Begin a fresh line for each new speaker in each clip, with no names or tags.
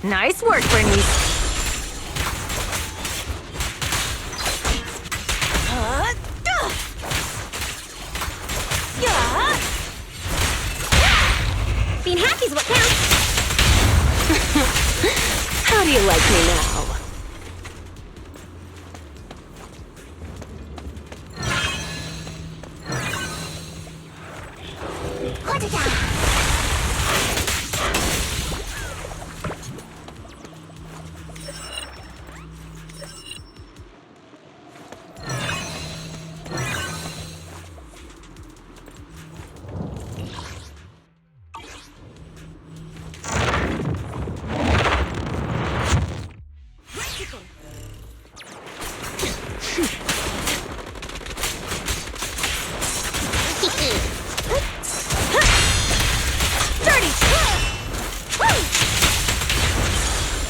Nice work, Bernice.
Being happy's what counts.
How do you like me now?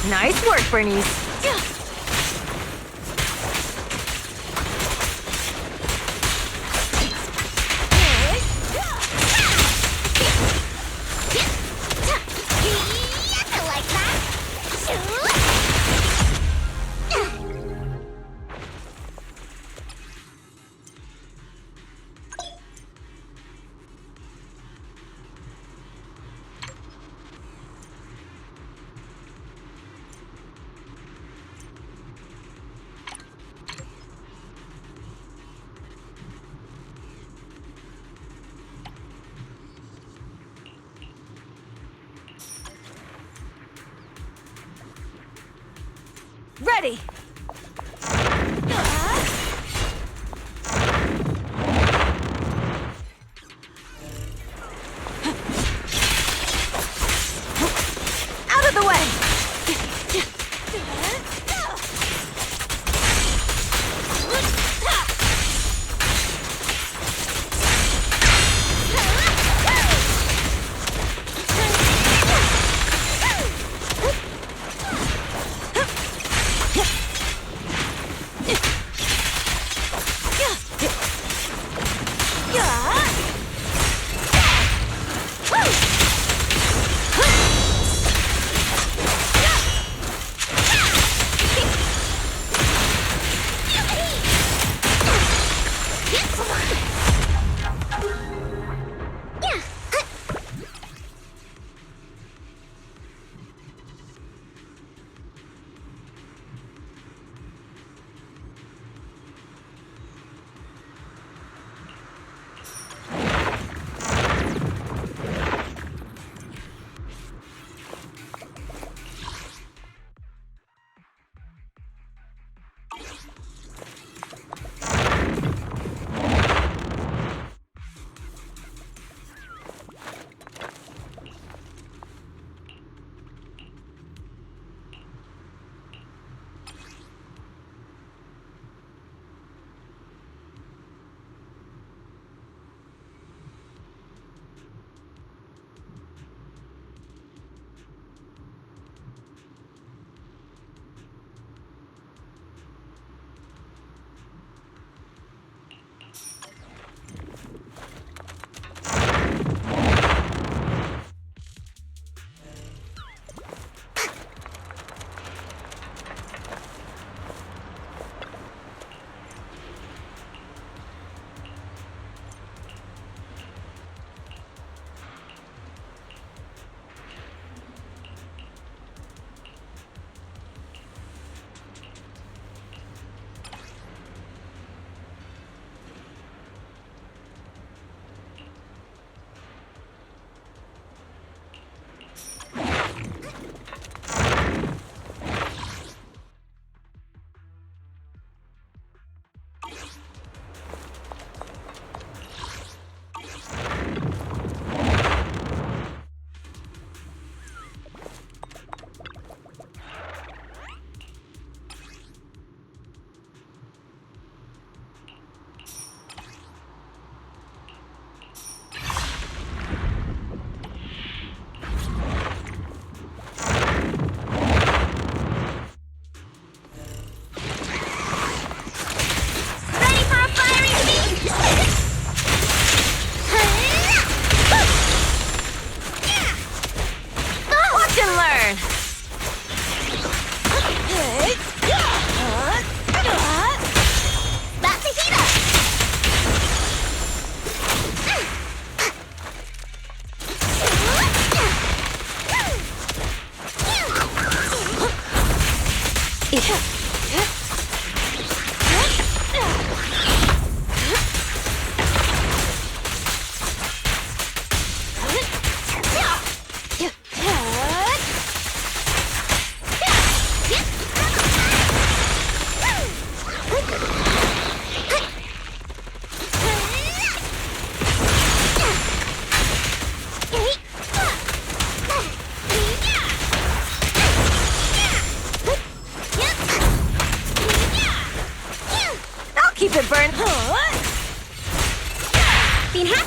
Nice work, Bernice. Ready! Out of the way!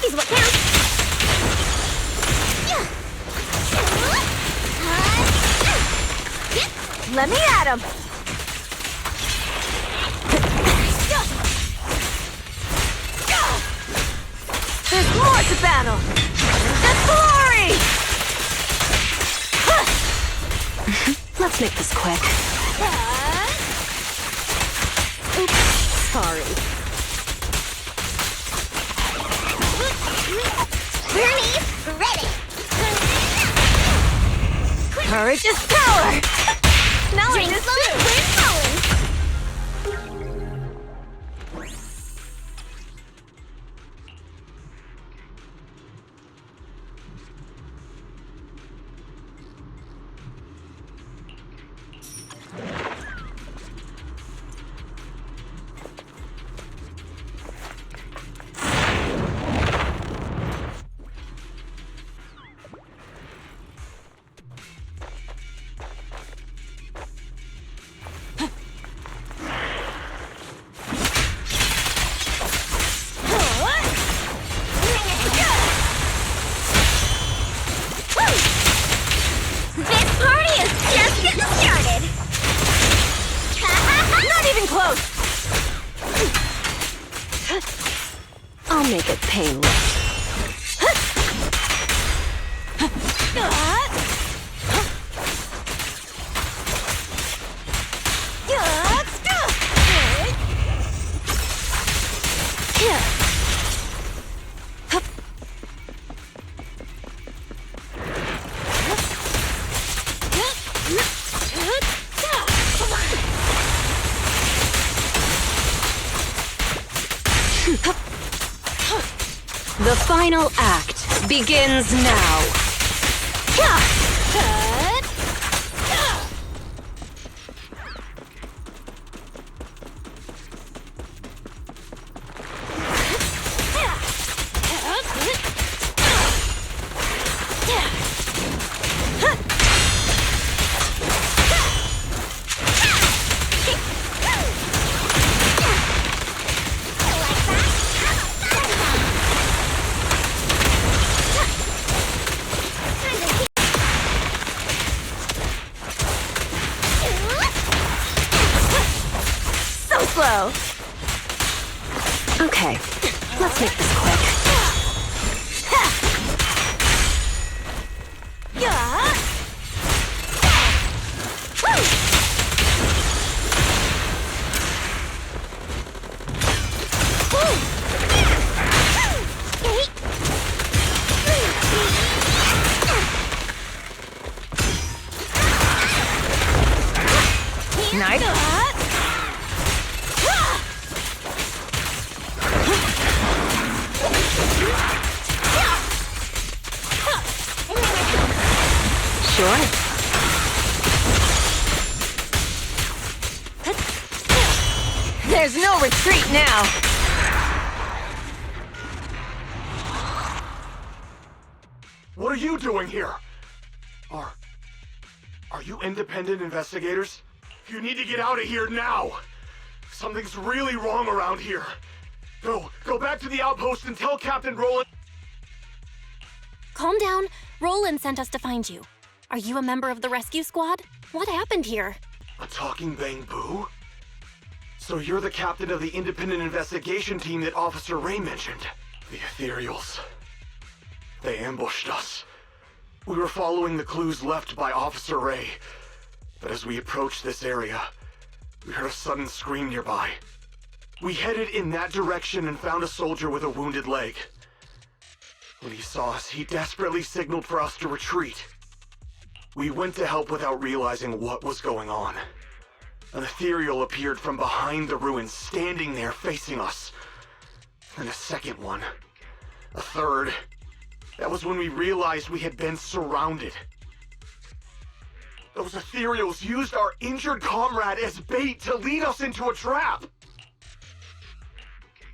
happy's what counts.
Let me at him. There's more to battle. There's glory. Let's make this quick. Oops, sorry.
Bernie's ready.
Courage is power. Now
Drink
I just
slowly, clear slowly. This party is just getting started.
not even close. I'll make it painless. The final act begins now. Slow. Okay, let's make this quick. Nice. Sure. There's no retreat now.
What are you doing here? Are you independent investigators? You need to get out of here now. Something's really wrong around here. Go back to the outpost and tell Captain Roland.
Calm down. Roland sent us to find you. Are you a member of the rescue squad? What happened here?
A talking bamboo? So you're the captain of the independent investigation team that Officer Ray mentioned. The Ethereals. They ambushed us. We were following the clues left by Officer Ray. But as we approached this area, we heard a sudden scream nearby. We headed in that direction and found a soldier with a wounded leg. When he saw us, he desperately signaled for us to retreat. We went to help without realizing what was going on. An ethereal appeared from behind the ruins, standing there facing us. And a second one. A third. That was when we realized we had been surrounded. Those ethereals used our injured comrade as bait to lead us into a trap.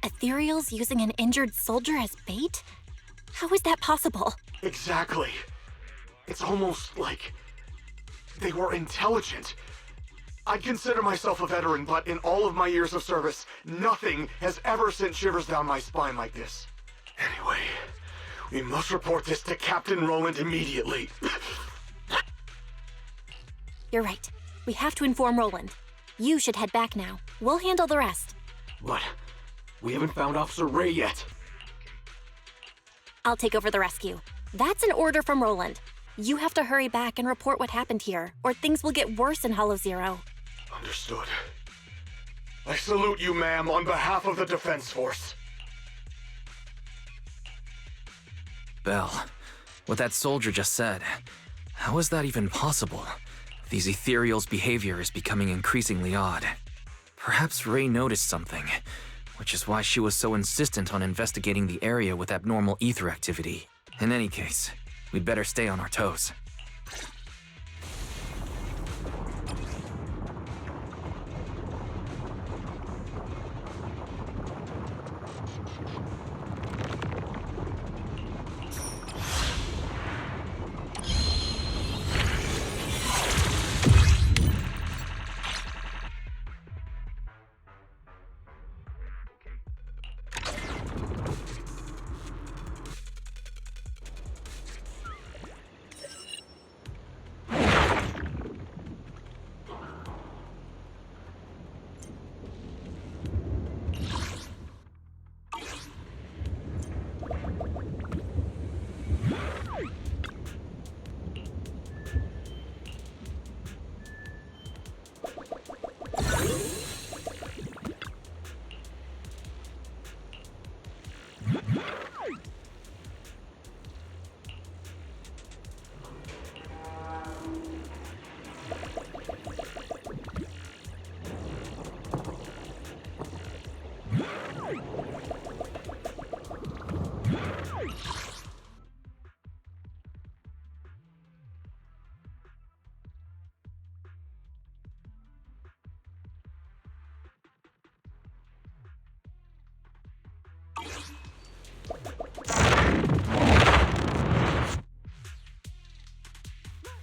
Ethereals using an injured soldier as bait? How is that possible?
Exactly. It's almost like they were intelligent. I'd consider myself a veteran, but in all of my years of service, nothing has ever sent shivers down my spine like this. Anyway, we must report this to Captain Roland immediately.
You're right. We have to inform Roland. You should head back now. We'll handle the rest.
But we haven't found Officer Ray yet.
I'll take over the rescue. That's an order from Roland. You have to hurry back and report what happened here, or things will get worse in Hollow Zero.
Understood. I salute you, ma'am, on behalf of the Defense Force.
Belle, what that soldier just said, how is that even possible? These ethereals' behavior is becoming increasingly odd. Perhaps Ray noticed something, which is why she was so insistent on investigating the area with abnormal ether activity. In any case, we'd better stay on our toes.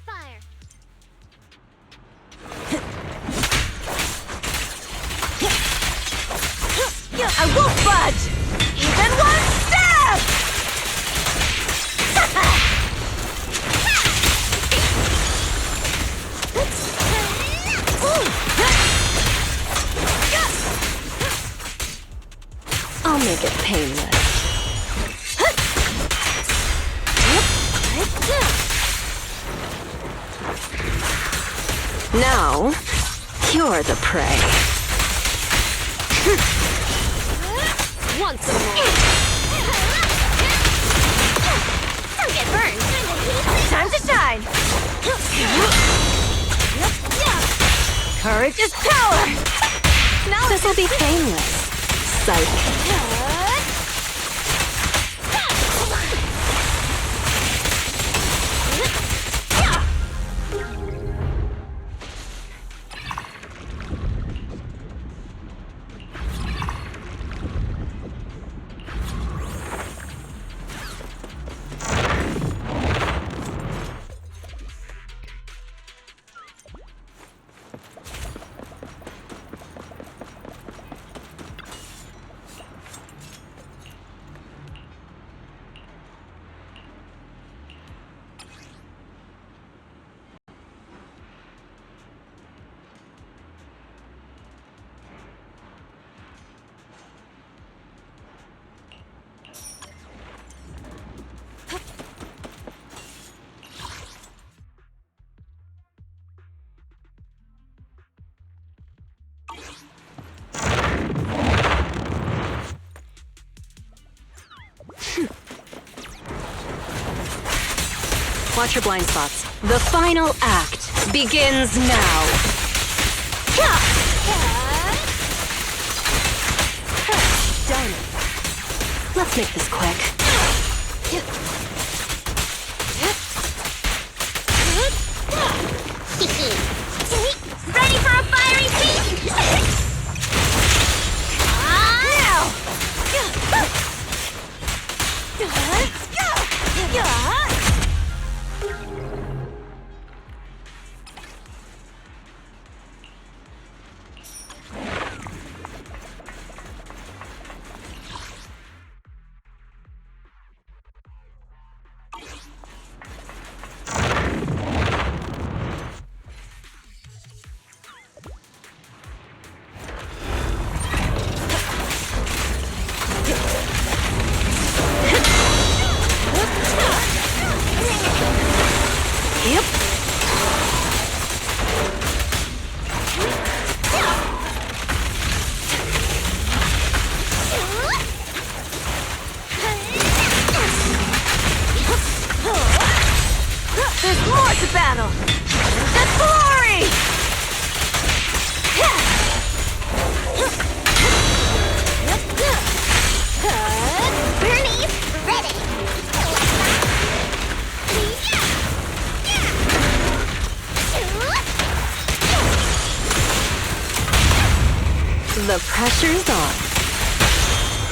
Fire.
I won't budge! Even one step!
I'll make it painless. Now, you're the prey. Once more. Don't get burned.
Time to shine! Courage is power! Now
This'll be painless. Psych. Watch your blind spots. The final act begins now. Done. Let's make this quick. Ready for a fiery feast?
more to battle! The glory!
Bernie's ready!
The pressure's on.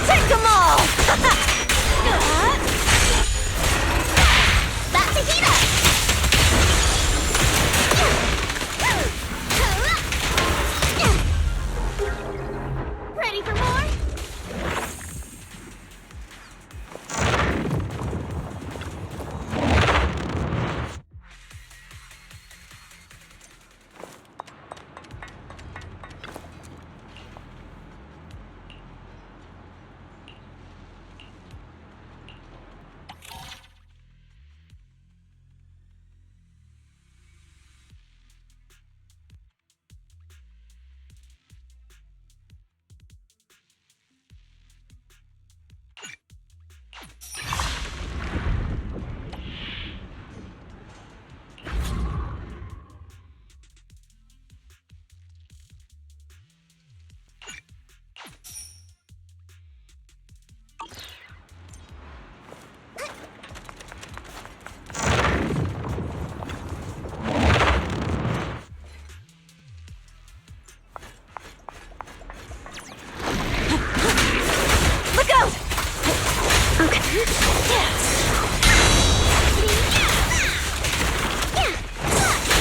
Take them all!
About to heat up! Ready for more?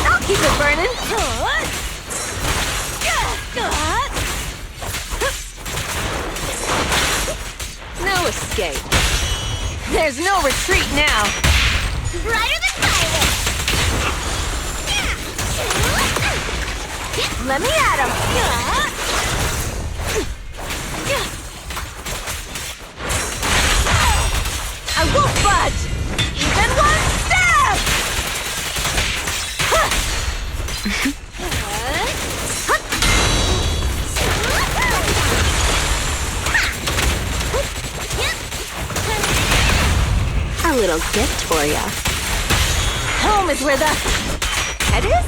I'll keep it burning!
No escape.
There's no retreat now!
Brighter than fire!
Let me at him! I won't budge! Even one step!
A little gift for ya.
Home is where the head is?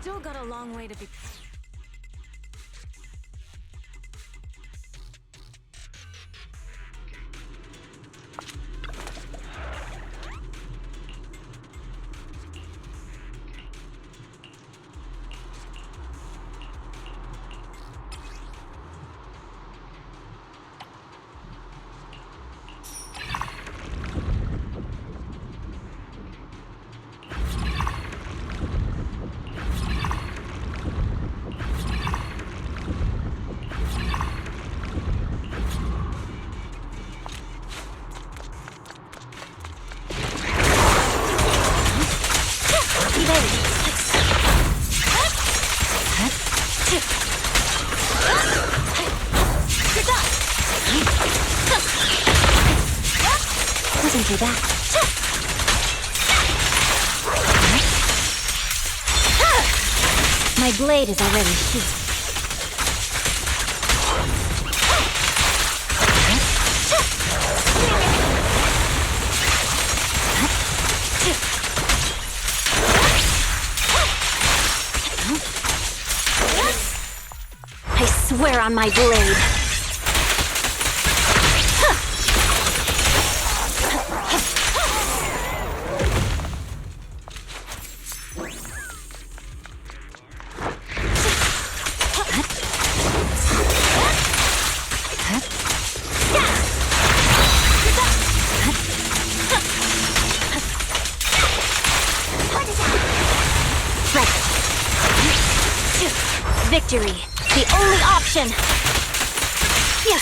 Still got a long way to be.
Wasn't too bad. My blade is already sheathed. I swear on my blade. Victory, the only option. Yeah.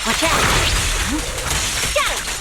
Watch out! Scatter!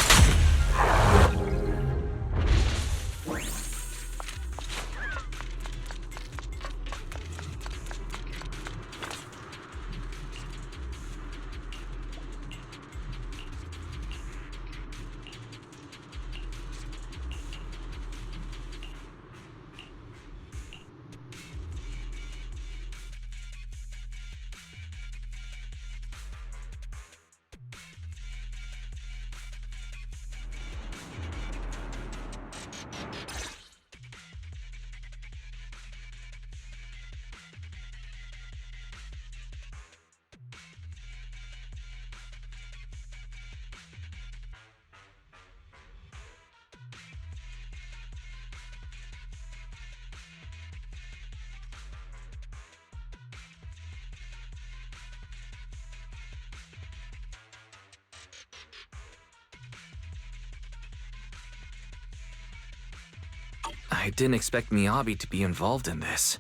I didn't expect Miyabi to be involved in this.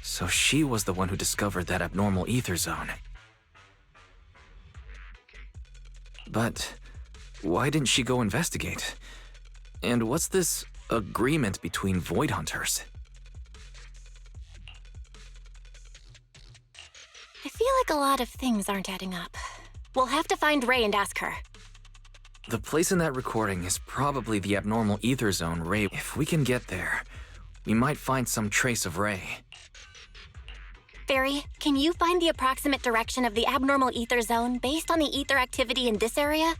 So she was the one who discovered that abnormal ether zone. But why didn't she go investigate? And what's this agreement between Void Hunters?
I feel like a lot of things aren't adding up. We'll have to find Ray and ask her.
The place in that recording is probably the abnormal ether zone Ray. If we can get there, we might find some trace of Ray.
Fairy, can you find the approximate direction of the abnormal ether zone based on the ether activity in this area?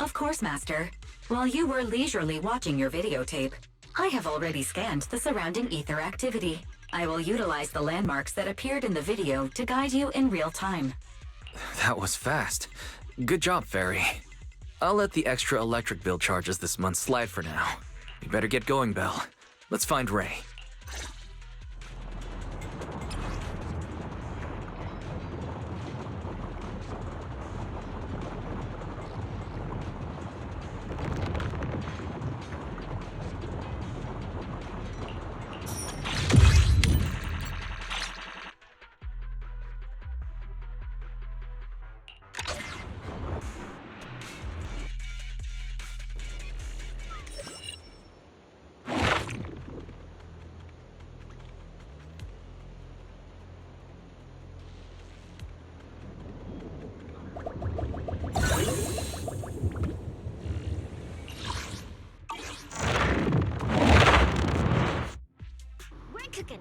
Of course, Master. While you were leisurely watching your videotape, I have already scanned the surrounding ether activity. I will utilize the landmarks that appeared in the video to guide you in real time.
That was fast. Good job, Fairy. I'll let the extra electric bill charges this month slide for now. We better get going, Belle. Let's find Ray.
Cooking.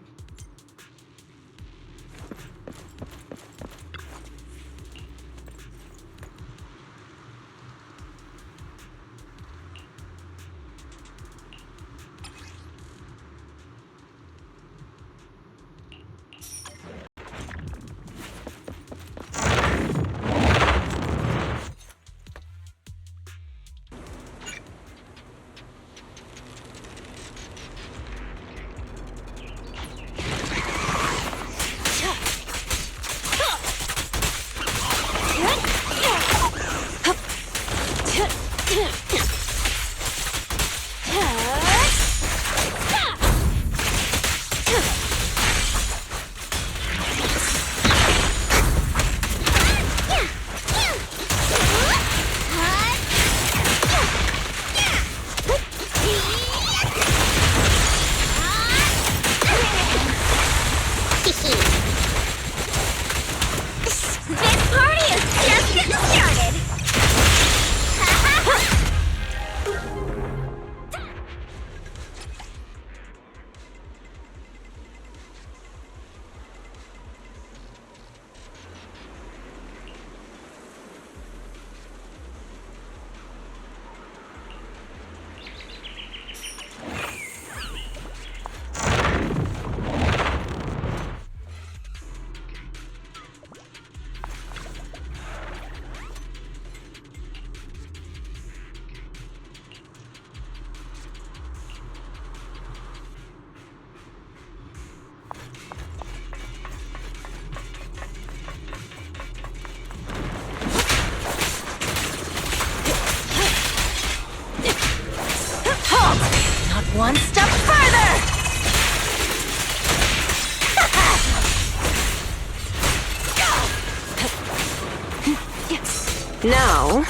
Now,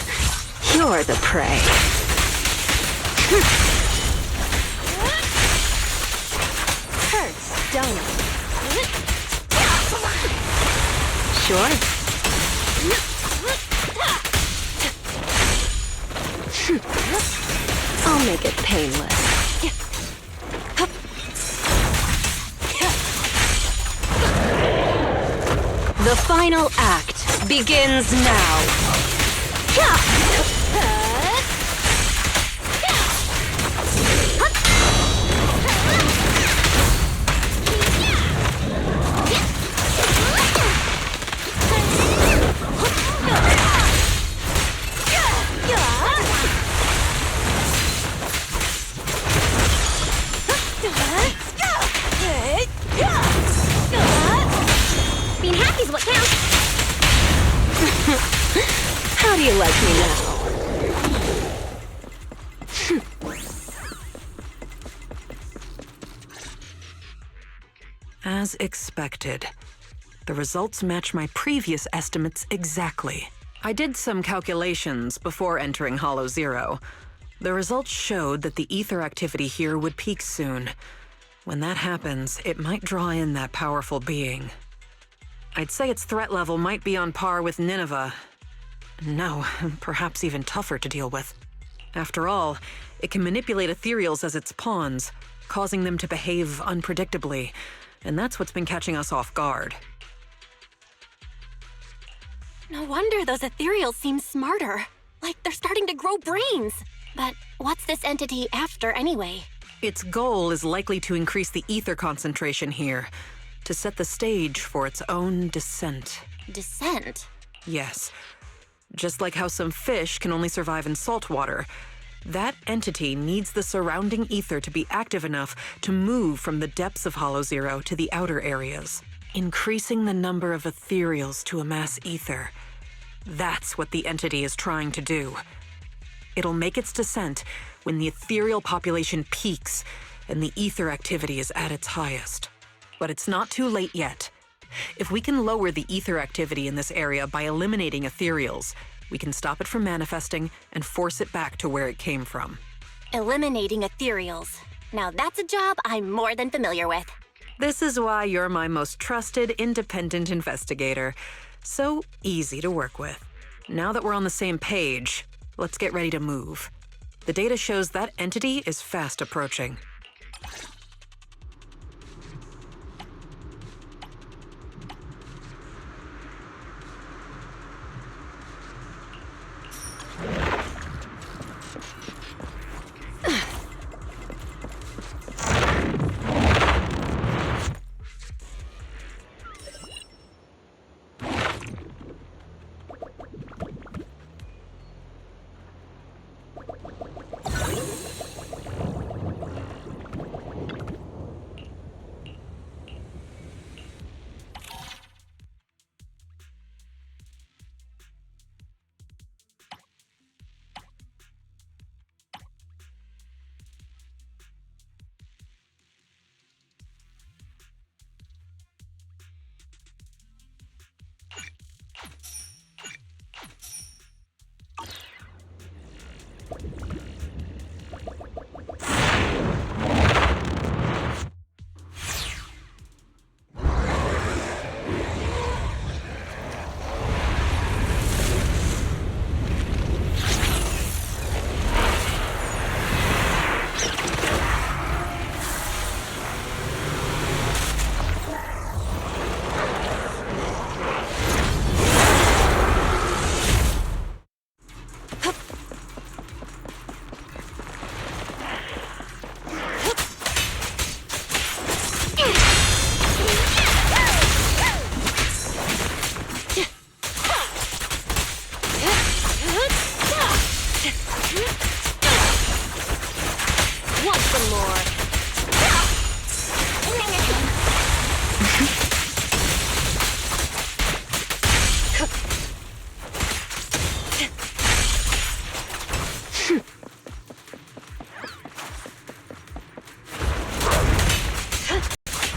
you're the prey.
Hurts, don't it?
Sure. I'll make it painless. The final act begins now.
Being happy's what counts.
How do you like me now?
As expected. The results match my previous estimates exactly. I did some calculations before entering Hollow Zero. The results showed that the ether activity here would peak soon. When that happens, it might draw in that powerful being. I'd say its threat level might be on par with Nineveh. No, perhaps even tougher to deal with. After all, it can manipulate ethereals as its pawns, causing them to behave unpredictably, and that's what's been catching us off guard.
No wonder those ethereals seem smarter. Like they're starting to grow brains. But what's this entity after anyway?
Its goal is likely to increase the ether concentration here, to set the stage for its own descent.
Descent?
Yes. Just like how some fish can only survive in salt water, that entity needs the surrounding ether to be active enough to move from the depths of Hollow Zero to the outer areas, increasing the number of ethereals to amass ether. That's what the entity is trying to do. It'll make its descent when the ethereal population peaks and the ether activity is at its highest. But it's not too late yet. If we can lower the ether activity in this area by eliminating ethereals, we can stop it from manifesting and force it back to where it came from.
Eliminating ethereals. Now that's a job I'm more than familiar with.
This is why you're my most trusted, independent investigator. So easy to work with. Now that we're on the same page, let's get ready to move. The data shows that entity is fast approaching.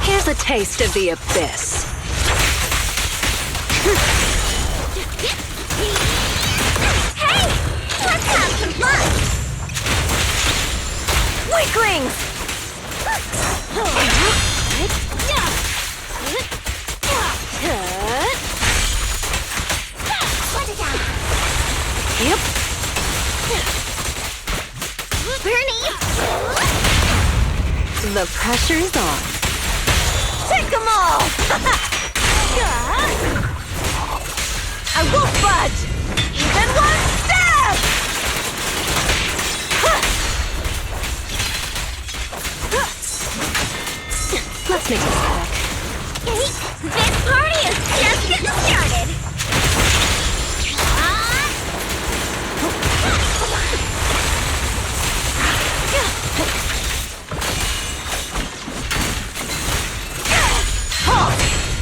Here's a taste of the abyss.
Let's have some fun!
Weaklings!
Yep.
The pressure's on.
Take them all! I won't budge! Even one step!
Let's make this quick.
This party is just getting started!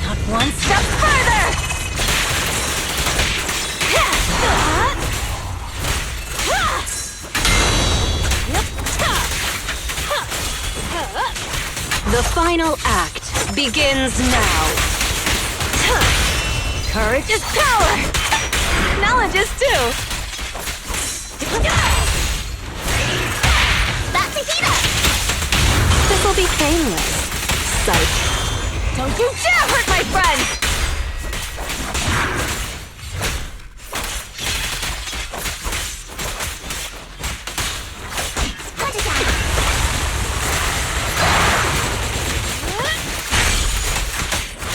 Not one step further!
The final act begins now.
Courage is power! Knowledge is too!
That's a heat up!
This'll be painless. Psych.
Don't you dare hurt my friends!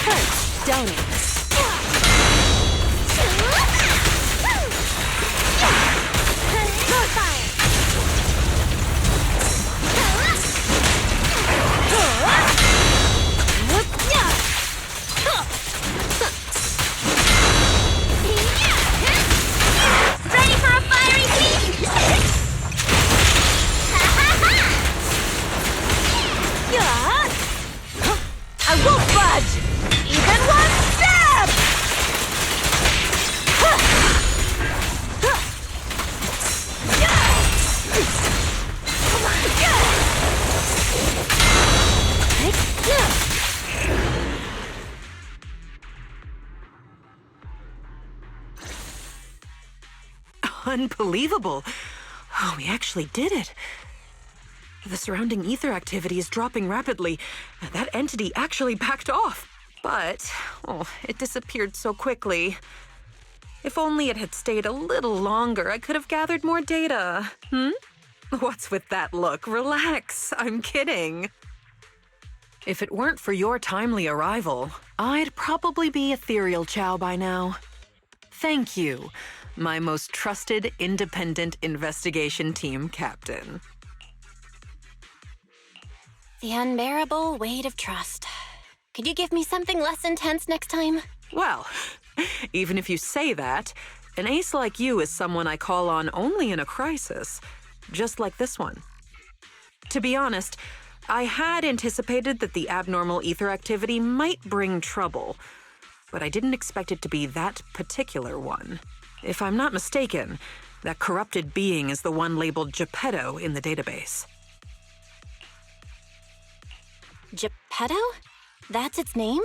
Hurts, don't it?
Ready for a fiery feast?
I won't budge! Even one step!
Unbelievable. Oh, we actually did it. The surrounding ether activity is dropping rapidly. That entity actually backed off. But, it disappeared so quickly. If only it had stayed a little longer, I could have gathered more data. What's with that look? Relax. I'm kidding. If it weren't for your timely arrival, I'd probably be ethereal Chow by now. Thank you, my most trusted independent investigation team captain.
The unbearable weight of trust. Could you give me something less intense next time?
Well, even if you say that, an ace like you is someone I call on only in a crisis, just like this one. To be honest, I had anticipated that the abnormal ether activity might bring trouble, but I didn't expect it to be that particular one. If I'm not mistaken, that corrupted being is the one labeled Geppetto in the database.
Geppetto? That's its name?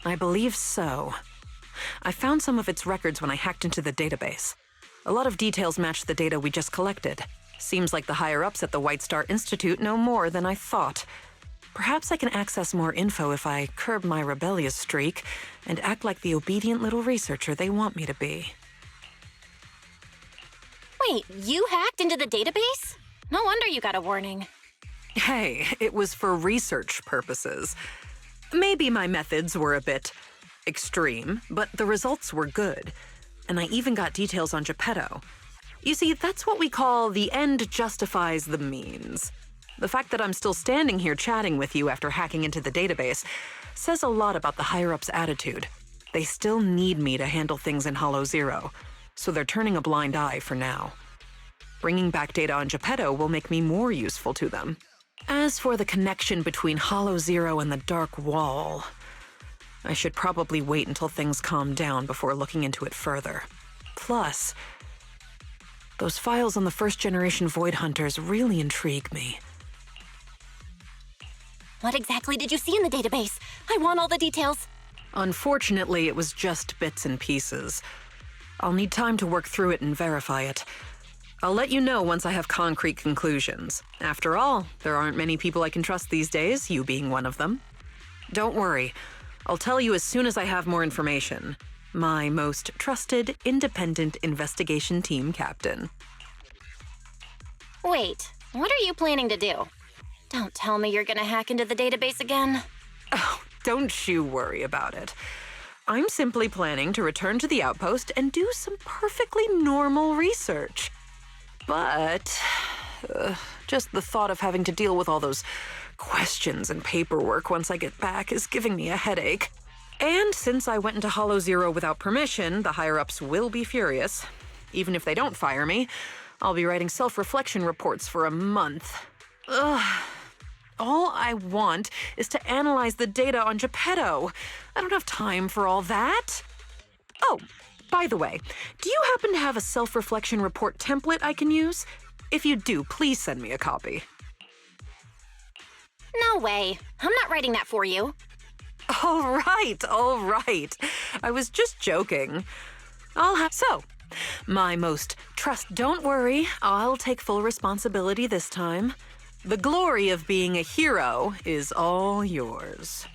I believe so. I found some of its records when I hacked into the database. A lot of details match the data we just collected. Seems like the higher-ups at the White Star Institute know more than I thought. Perhaps I can access more info if I curb my rebellious streak and act like the obedient little researcher they want me to be.
Wait, you hacked into the database? No wonder you got a warning.
Hey, it was for research purposes. Maybe my methods were a bit extreme, but the results were good. And I even got details on Geppetto. You see, that's what we call the end justifies the means. The fact that I'm still standing here chatting with you after hacking into the database says a lot about the higher-ups' attitude. They still need me to handle things in Hollow Zero, so they're turning a blind eye for now. Bringing back data on Geppetto will make me more useful to them. As for the connection between Hollow Zero and the Dark Wall, I should probably wait until things calm down before looking into it further. Plus, those files on the first-generation Void Hunters really intrigue me.
What exactly did you see in the database? I want all the details.
Unfortunately, it was just bits and pieces. I'll need time to work through it and verify it. I'll let you know once I have concrete conclusions. After all, there aren't many people I can trust these days, you being one of them. Don't worry. I'll tell you as soon as I have more information. My most trusted, independent investigation team captain.
Wait, what are you planning to do? Don't tell me you're gonna hack into the database again.
Oh, don't you worry about it. I'm simply planning to return to the outpost and do some perfectly normal research. But just the thought of having to deal with all those questions and paperwork once I get back is giving me a headache. And since I went into Hollow Zero without permission, the higher-ups will be furious. Even if they don't fire me, I'll be writing self-reflection reports for a month. Ugh. All I want is to analyze the data on Geppetto. I don't have time for all that. Oh, by the way, do you happen to have a self-reflection report template I can use? If you do, please send me a copy.
No way. I'm not writing that for you.
All right. I was just joking. So, my most don't worry, I'll take full responsibility this time. The glory of being a hero is all yours.